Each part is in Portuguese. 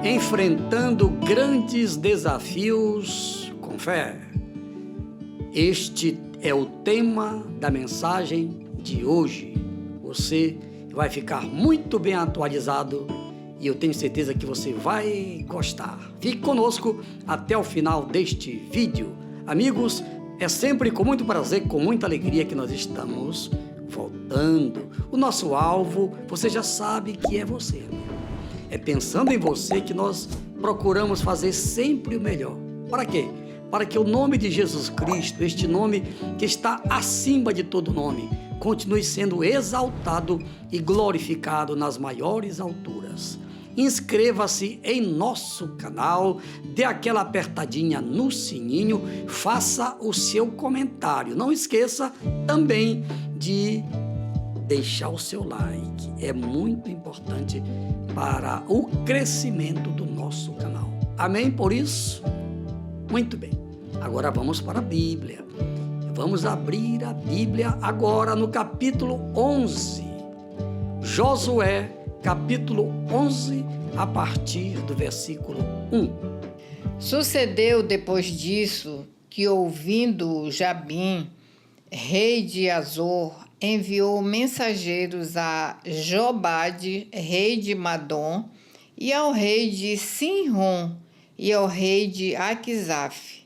enfrentando grandes desafios com fé. Este é o tema da mensagem de hoje. Você vai ficar muito bem atualizado e eu tenho certeza que você vai gostar. Fique conosco até o final deste vídeo. Amigos, é sempre com muito prazer, com muita alegria que nós estamos voltando. O nosso alvo, você já sabe que é você, amigo. É pensando em você que nós procuramos fazer sempre o melhor. Para quê? Para que o nome de Jesus Cristo, este nome que está acima de todo nome, continue sendo exaltado e glorificado nas maiores alturas. Inscreva-se em nosso canal, dê aquela apertadinha no sininho, faça o seu comentário. Não esqueça também de deixar o seu like. É muito importante para o crescimento do nosso canal. Amém? Por isso, muito bem. Agora vamos para a Bíblia. Vamos abrir a Bíblia agora no capítulo 11. Josué, capítulo 11, a partir do versículo 1. Sucedeu depois disso que, ouvindo Jabim, rei de Azor, enviou mensageiros a Jobade, rei de Madom, e ao rei de Sinrom, e ao rei de Aquisaf,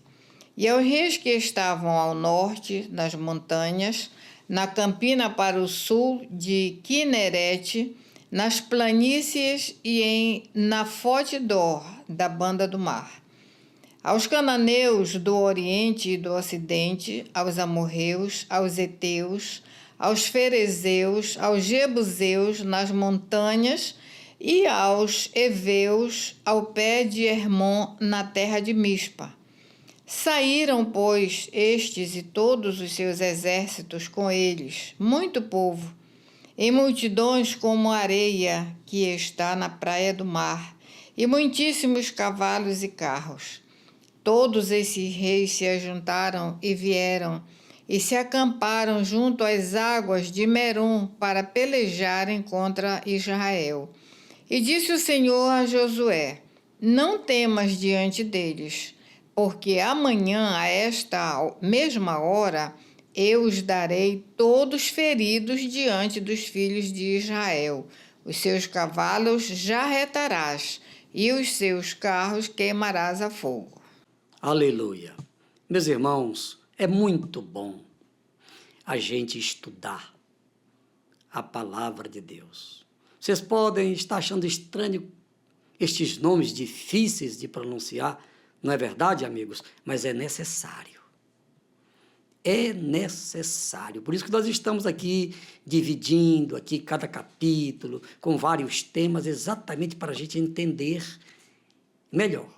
e aos reis que estavam ao norte das montanhas, na campina para o sul de Quinerete, nas planícies e em Nafote-dor, da banda do mar. Aos cananeus do oriente e do ocidente, aos amorreus, aos heteus, aos ferezeus, aos jebuseus nas montanhas e aos heveus ao pé de Hermon na terra de Mispa. Saíram, pois, estes e todos os seus exércitos com eles, muito povo, em multidões como a areia que está na praia do mar, e muitíssimos cavalos e carros. Todos esses reis se ajuntaram e vieram, e se acamparam junto às águas de Merom para pelejarem contra Israel. E disse o Senhor a Josué: não temas diante deles, porque amanhã, a esta mesma hora, eu os darei todos feridos diante dos filhos de Israel. Os seus cavalos jarretarás, e os seus carros queimarás a fogo. Aleluia. Meus irmãos, é muito bom a gente estudar a palavra de Deus. Vocês podem estar achando estranho estes nomes difíceis de pronunciar, não é verdade, amigos? Mas é necessário. É necessário. Por isso que nós estamos aqui dividindo aqui cada capítulo com vários temas, exatamente para a gente entender melhor.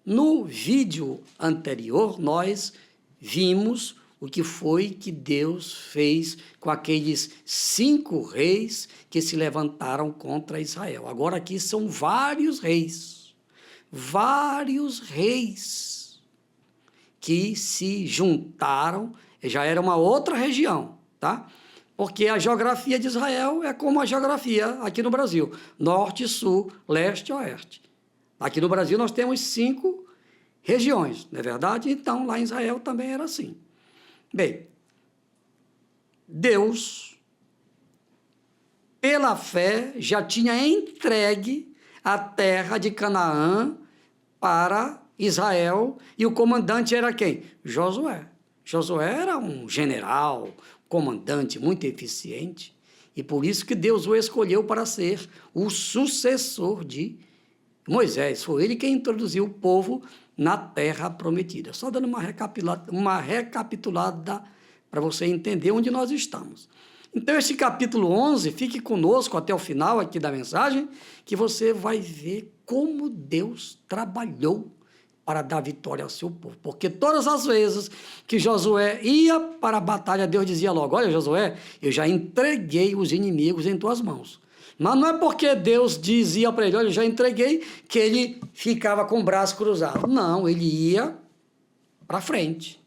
No vídeo anterior, nós vimos o que foi que Deus fez com aqueles 5 reis que se levantaram contra Israel. Agora aqui são vários reis que se juntaram, já era uma outra região, tá? Porque a geografia de Israel é como a geografia aqui no Brasil, norte, sul, leste e oeste. Aqui no Brasil nós temos 5 regiões, não é verdade? Então lá em Israel também era assim. Bem, Deus, pela fé, já tinha entregue a terra de Canaã para Israel, e o comandante era quem? Josué. Josué era um general, comandante muito eficiente, e por isso que Deus o escolheu para ser o sucessor de Moisés. Foi ele quem introduziu o povo na terra prometida. Só dando uma recapitulada para você entender onde nós estamos. Então, esse capítulo 11, fique conosco até o final aqui da mensagem, que você vai ver como Deus trabalhou para dar vitória ao seu povo. Porque todas as vezes que Josué ia para a batalha, Deus dizia logo: olha, Josué, eu já entreguei os inimigos em tuas mãos. Mas não é porque Deus dizia para ele: olha, eu já entreguei, que ele ficava com o braço cruzado. Não, ele ia para frente.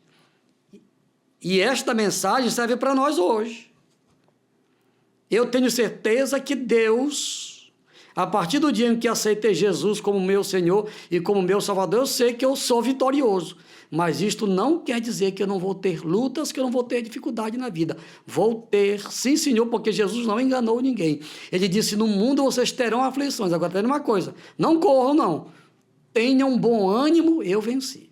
E esta mensagem serve para nós hoje. Eu tenho certeza que Deus, A partir do dia em que aceitei Jesus como meu Senhor e como meu Salvador, eu sei que eu sou vitorioso. Mas isto não quer dizer que eu não vou ter lutas, que eu não vou ter dificuldade na vida. Vou ter, sim, Senhor, porque Jesus não enganou ninguém. Ele disse, no mundo vocês terão aflições. Agora tem uma coisa, não corram não. Tenham bom ânimo, eu venci.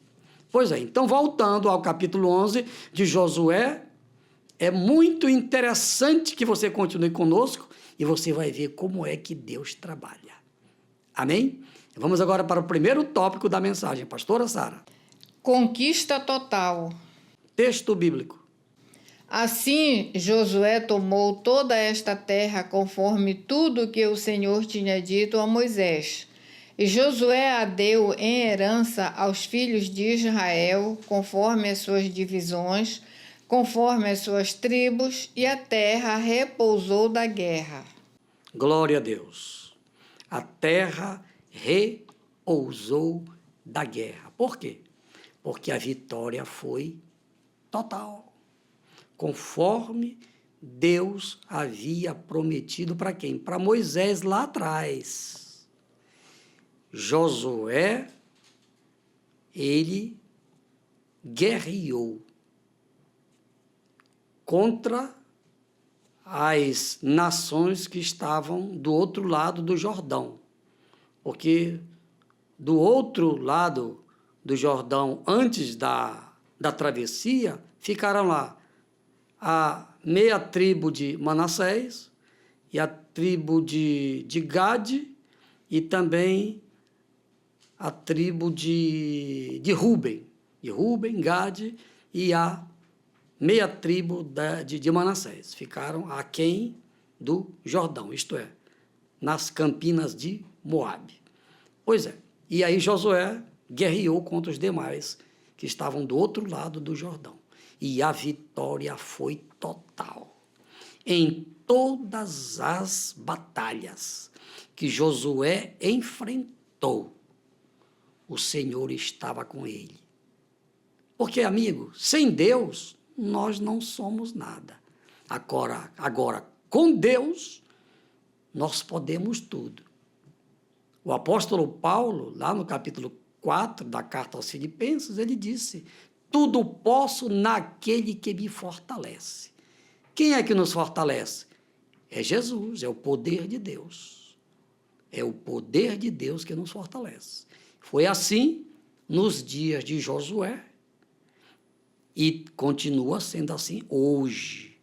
Pois é, então voltando ao capítulo 11 de Josué, é muito interessante que você continue conosco e você vai ver como é que Deus trabalha. Amém? Vamos agora para o primeiro tópico da mensagem. Pastora Sara. Conquista total. Texto bíblico. Assim Josué tomou toda esta terra conforme tudo que o Senhor tinha dito a Moisés. E Josué a deu em herança aos filhos de Israel, conforme as suas divisões, conforme as suas tribos, e a terra repousou da guerra. Glória a Deus. A terra repousou da guerra. Por quê? Porque a vitória foi total. Conforme Deus havia prometido para quem? Para Moisés lá atrás. Josué, ele guerreou contra as nações que estavam do outro lado do Jordão. Porque do outro lado do Jordão, antes da travessia, ficaram lá a meia tribo de Manassés e a tribo de Gade e também a tribo de Rúben, Gade e a meia tribo de Manassés. Ficaram aquém do Jordão, isto é, nas campinas de Moabe. Pois é, e aí Josué guerreou contra os demais que estavam do outro lado do Jordão. E a vitória foi total. Em todas as batalhas que Josué enfrentou, o Senhor estava com ele. Porque, amigo, sem Deus, nós não somos nada. Agora, com Deus, nós podemos tudo. O apóstolo Paulo, lá no capítulo 4 da carta aos Filipenses, ele disse, tudo posso naquele que me fortalece. Quem é que nos fortalece? É Jesus, é o poder de Deus. É o poder de Deus que nos fortalece. Foi assim nos dias de Josué e continua sendo assim hoje.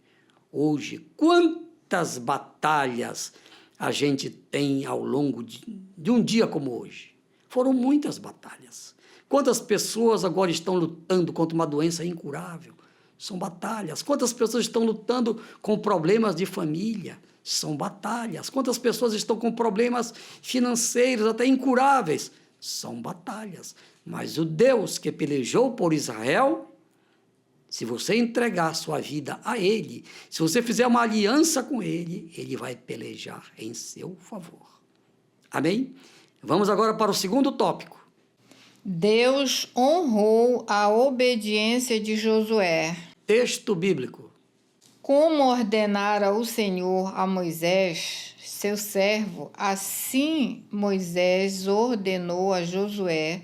Hoje, quantas batalhas a gente tem ao longo de um dia como hoje? Foram muitas batalhas. Quantas pessoas agora estão lutando contra uma doença incurável? São batalhas. Quantas pessoas estão lutando com problemas de família? São batalhas. Quantas pessoas estão com problemas financeiros até incuráveis? São batalhas. Mas o Deus que pelejou por Israel, se você entregar sua vida a Ele, se você fizer uma aliança com Ele, Ele vai pelejar em seu favor. Amém? Vamos agora para o segundo tópico. Deus honrou a obediência de Josué. Texto bíblico. Como ordenara o Senhor a Moisés, seu servo, assim Moisés ordenou a Josué,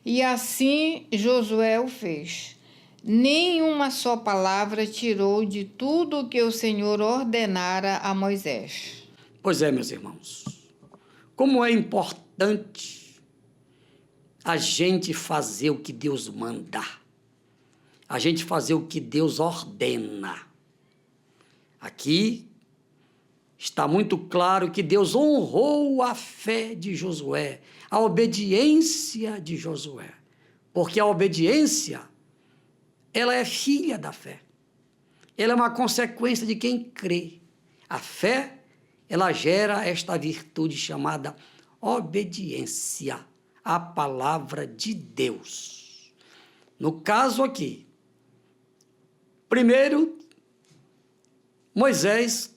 e assim Josué o fez. Nenhuma só palavra tirou de tudo o que o Senhor ordenara a Moisés. Pois é, meus irmãos, como é importante a gente fazer o que Deus manda, a gente fazer o que Deus ordena. Aqui está muito claro que Deus honrou a fé de Josué, a obediência de Josué, porque a obediência, ela é filha da fé, ela é uma consequência de quem crê. A fé, ela gera esta virtude chamada obediência à palavra de Deus. No caso aqui, primeiro, Moisés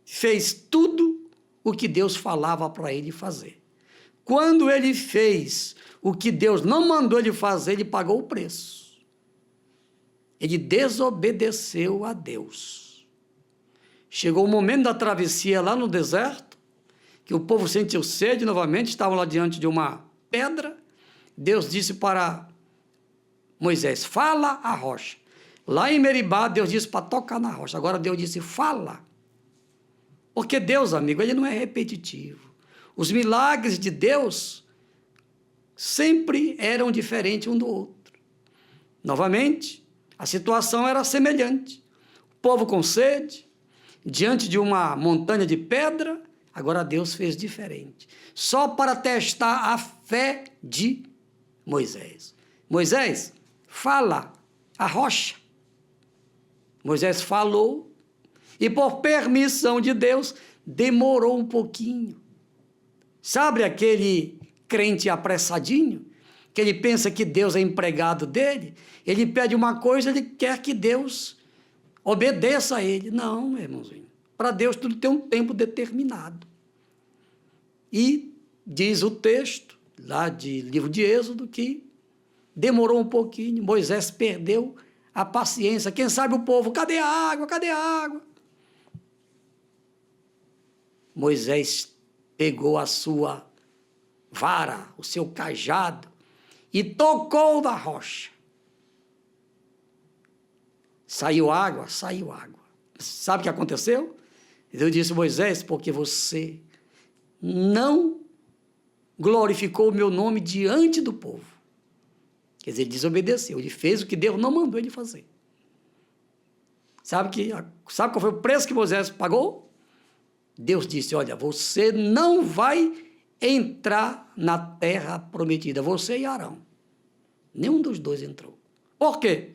fez tudo o que Deus falava para ele fazer. Quando ele fez o que Deus não mandou ele fazer, ele pagou o preço. Ele desobedeceu a Deus. Chegou o momento da travessia lá no deserto, que o povo sentiu sede novamente, estavam lá diante de uma pedra. Deus disse para Moisés, fala a rocha. Lá em Meribá, Deus disse para tocar na rocha. Agora Deus disse, fala. Porque Deus, amigo, ele não é repetitivo. Os milagres de Deus sempre eram diferentes um do outro. Novamente, a situação era semelhante. O povo com sede, diante de uma montanha de pedra, agora Deus fez diferente. Só para testar a fé de Moisés. Moisés, fala a rocha. Moisés falou e, por permissão de Deus, demorou um pouquinho. Sabe aquele crente apressadinho, que ele pensa que Deus é empregado dele? Ele pede uma coisa, ele quer que Deus obedeça a ele. Não, meu irmãozinho. Para Deus tudo tem um tempo determinado. E diz o texto, lá de livro de Êxodo, que demorou um pouquinho, Moisés perdeu a paciência. Quem sabe o povo, cadê a água? Cadê a água? Moisés pegou a sua vara, o seu cajado, e tocou na rocha. Saiu água? Saiu água. Sabe o que aconteceu? Deus disse, Moisés, porque você não glorificou o meu nome diante do povo. Quer dizer, ele desobedeceu, ele fez o que Deus não mandou ele fazer. Sabe qual foi o preço que Moisés pagou? Deus disse, olha, você não vai entrar na terra prometida, você e Arão. Nenhum dos dois entrou. Por quê?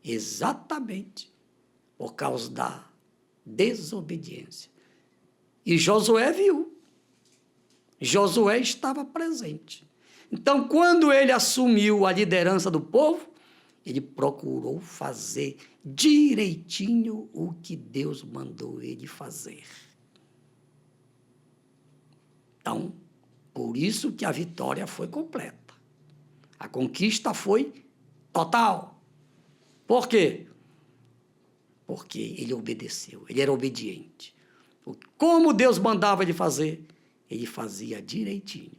Exatamente por causa da desobediência. E Josué viu. Josué estava presente. Então, quando ele assumiu a liderança do povo, ele procurou fazer direitinho o que Deus mandou ele fazer. Então, por isso que a vitória foi completa. A conquista foi total. Por quê? Porque ele obedeceu, ele era obediente. Como Deus mandava ele fazer, ele fazia direitinho.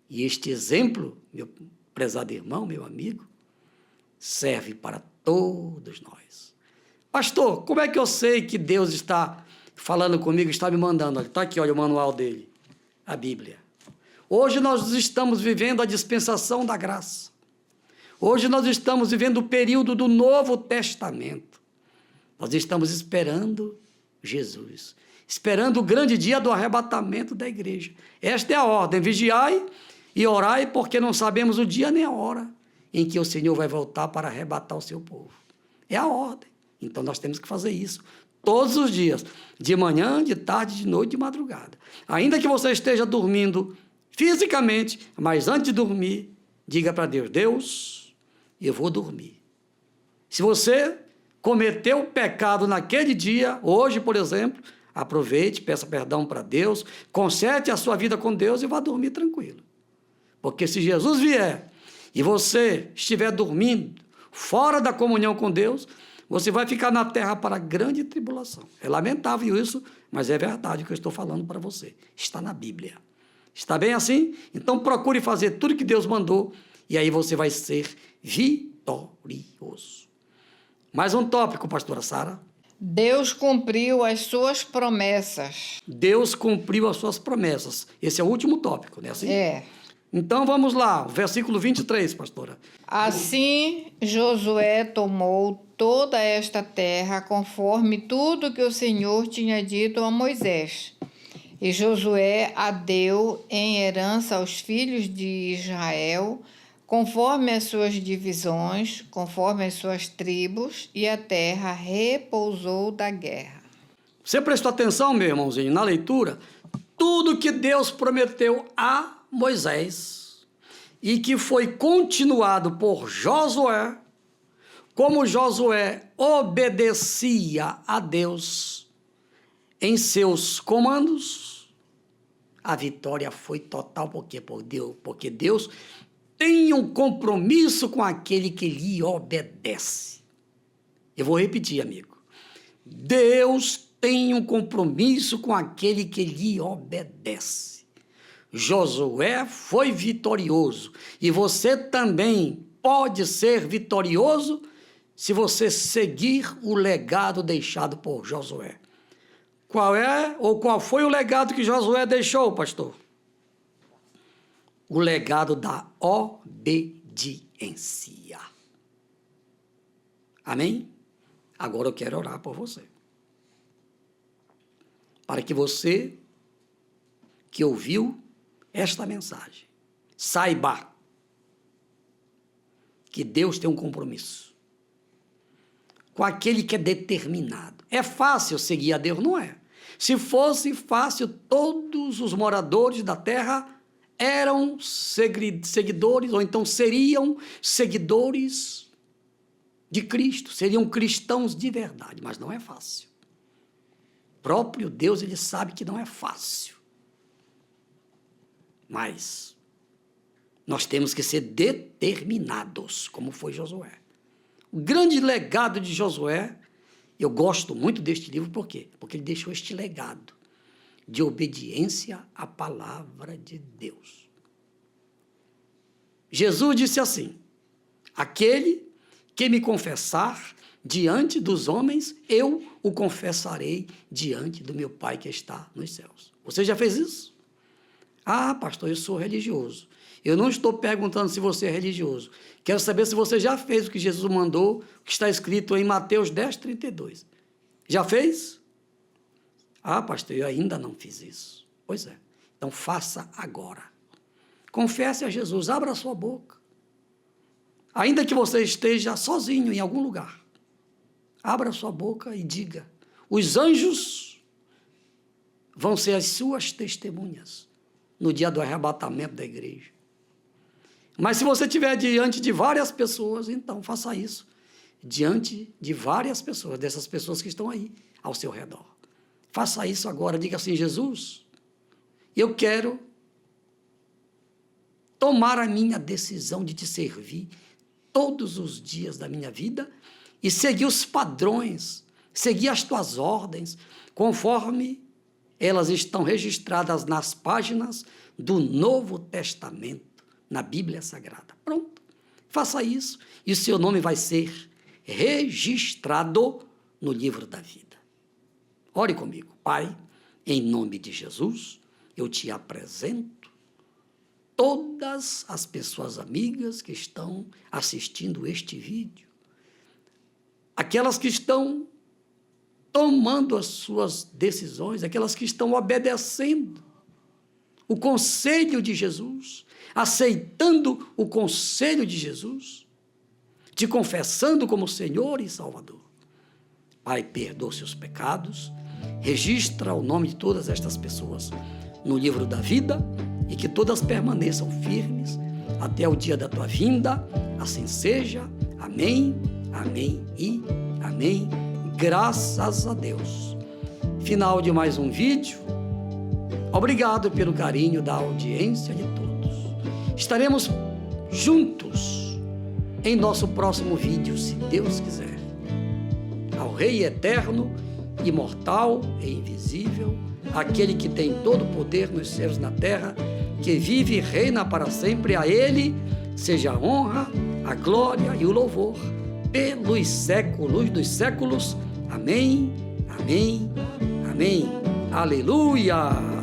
E este exemplo, meu prezado irmão, meu amigo, serve para todos nós. Pastor, como é que eu sei que Deus está falando comigo, está me mandando? Está aqui, olha o manual dele, a Bíblia. Hoje nós estamos vivendo a dispensação da graça. Hoje nós estamos vivendo o período do Novo Testamento. Nós estamos esperando Jesus, esperando o grande dia do arrebatamento da igreja. Esta é a ordem, vigiai e orai, porque não sabemos o dia nem a hora em que o Senhor vai voltar para arrebatar o seu povo. É a ordem. Então nós temos que fazer isso todos os dias, de manhã, de tarde, de noite, de madrugada. Ainda que você esteja dormindo fisicamente, mas antes de dormir, diga para Deus, Deus, eu vou dormir. Se você cometeu pecado naquele dia, hoje, por exemplo, aproveite, peça perdão para Deus, conserte a sua vida com Deus e vá dormir tranquilo. Porque se Jesus vier e você estiver dormindo fora da comunhão com Deus, você vai ficar na terra para grande tribulação. É lamentável isso, mas é verdade o que eu estou falando para você. Está na Bíblia. Está bem assim? Então procure fazer tudo que Deus mandou e aí você vai ser vitorioso. Mais um tópico, pastora Sara. Deus cumpriu as suas promessas. Deus cumpriu as suas promessas. Esse é o último tópico, né? Assim? É. Então vamos lá, versículo 23, pastora. Assim Josué tomou toda esta terra conforme tudo que o Senhor tinha dito a Moisés. E Josué a deu em herança aos filhos de Israel, conforme as suas divisões, conforme as suas tribos, e a terra repousou da guerra. Você prestou atenção, meu irmãozinho, na leitura? Tudo que Deus prometeu a Moisés e que foi continuado por Josué, como Josué obedecia a Deus em seus comandos, a vitória foi total. Porque Deus tem um compromisso com aquele que lhe obedece. Eu vou repetir, amigo. Deus tem um compromisso com aquele que lhe obedece. Josué foi vitorioso e você também pode ser vitorioso se você seguir o legado deixado por Josué. Qual foi o legado que Josué deixou, pastor? O legado da obediência. Amém? Agora eu quero orar por você. Para que você que ouviu esta mensagem saiba que Deus tem um compromisso com aquele que é determinado. É fácil seguir a Deus? Não é. Se fosse fácil, todos os moradores da terra eram seguidores, ou então seriam seguidores de Cristo, seriam cristãos de verdade, mas não é fácil. O próprio Deus, ele sabe que não é fácil. Mas nós temos que ser determinados, como foi Josué. O grande legado de Josué, eu gosto muito deste livro, por quê? Porque ele deixou este legado de obediência à palavra de Deus. Jesus disse assim: aquele que me confessar diante dos homens, eu o confessarei diante do meu Pai que está nos céus. Você já fez isso? Ah, pastor, eu sou religioso. Eu não estou perguntando se você é religioso. Quero saber se você já fez o que Jesus mandou, o que está escrito em Mateus 10:32. Já fez? Ah, pastor, eu ainda não fiz isso. Pois é. Então faça agora. Confesse a Jesus, abra a sua boca. Ainda que você esteja sozinho em algum lugar, abra a sua boca e diga. Os anjos vão ser as suas testemunhas no dia do arrebatamento da igreja. Mas se você estiver diante de várias pessoas, então faça isso. Diante de várias pessoas, dessas pessoas que estão aí ao seu redor. Faça isso agora, diga assim: Jesus, eu quero tomar a minha decisão de te servir todos os dias da minha vida e seguir os padrões, seguir as tuas ordens, conforme elas estão registradas nas páginas do Novo Testamento, na Bíblia Sagrada. Pronto, faça isso e o seu nome vai ser registrado no livro da vida. Ore comigo. Pai, em nome de Jesus, eu te apresento todas as pessoas amigas que estão assistindo este vídeo, aquelas que estão tomando as suas decisões, aquelas que estão obedecendo o conselho de Jesus, aceitando o conselho de Jesus, te confessando como Senhor e Salvador. Pai, perdoa seus pecados, registra o nome de todas estas pessoas no livro da vida e que todas permaneçam firmes até o dia da tua vinda. Assim seja. Amém, amém e amém. Graças a Deus. Final de mais um vídeo. Obrigado pelo carinho da audiência de todos. Estaremos juntos em nosso próximo vídeo, se Deus quiser. Ao Rei eterno, imortal e invisível, aquele que tem todo o poder nos céus e na terra, que vive e reina para sempre, a Ele seja a honra, a glória e o louvor pelos séculos dos séculos. Amém, amém, amém. Aleluia!